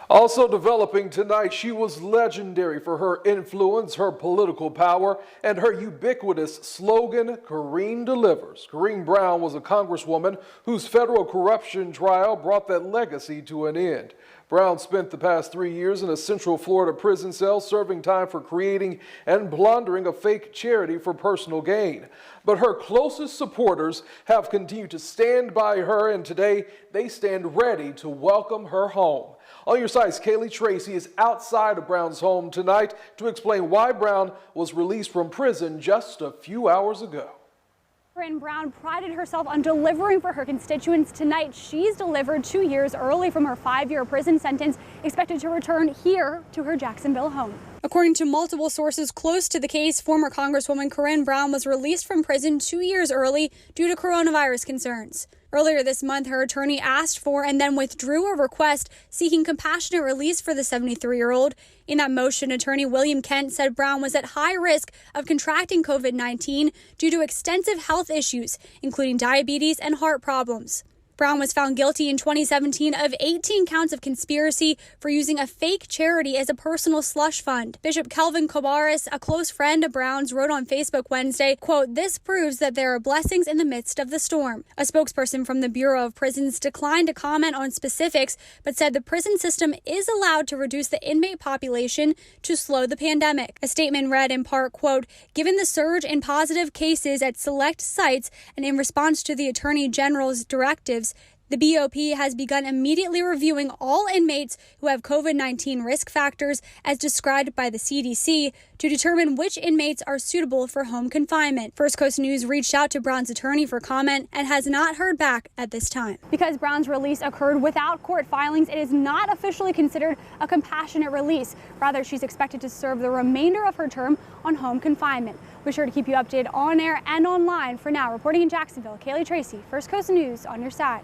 Also developing tonight, she was legendary for her influence, her political power, and her ubiquitous slogan, Corrine Delivers. Corrine Brown was a congresswoman whose federal corruption trial brought that legacy to an end. Brown spent the past 3 years in a Central Florida prison cell serving time for creating and plundering a fake charity for personal gain. But her closest supporters have continued to stand by her, and today they stand ready to welcome her home. On your sides, Kaylee Tracy is outside of Brown's home tonight to explain why Brown was released from prison just a few hours ago. Corrine Brown prided herself on delivering for her constituents. Tonight, she's delivered 2 years early from her 5-year prison sentence, expected to return here to her Jacksonville home. According to multiple sources close to the case, former Congresswoman Corrine Brown was released from prison 2 years early due to coronavirus concerns. Earlier this month, her attorney asked for and then withdrew a request seeking compassionate release for the 73-year-old. In that motion, attorney William Kent said Brown was at high risk of contracting COVID-19 due to extensive health issues, including diabetes and heart problems. Brown was found guilty in 2017 of 18 counts of conspiracy for using a fake charity as a personal slush fund. Bishop Kelvin Kobaris, a close friend of Brown's, wrote on Facebook Wednesday, quote, "This proves that there are blessings in the midst of the storm." A spokesperson from the Bureau of Prisons declined to comment on specifics, but said the prison system is allowed to reduce the inmate population to slow the pandemic. A statement read in part, quote, "Given the surge in positive cases at select sites and in response to the Attorney General's directives, the BOP has begun immediately reviewing all inmates who have COVID-19 risk factors as described by the CDC to determine which inmates are suitable for home confinement." First Coast News reached out to Brown's attorney for comment and has not heard back at this time. Because Brown's release occurred without court filings, it is not officially considered a compassionate release. Rather, she's expected to serve the remainder of her term on home confinement. We're sure to keep you updated on air and online. For now, reporting in Jacksonville, Kaylee Tracy, First Coast News, on your side.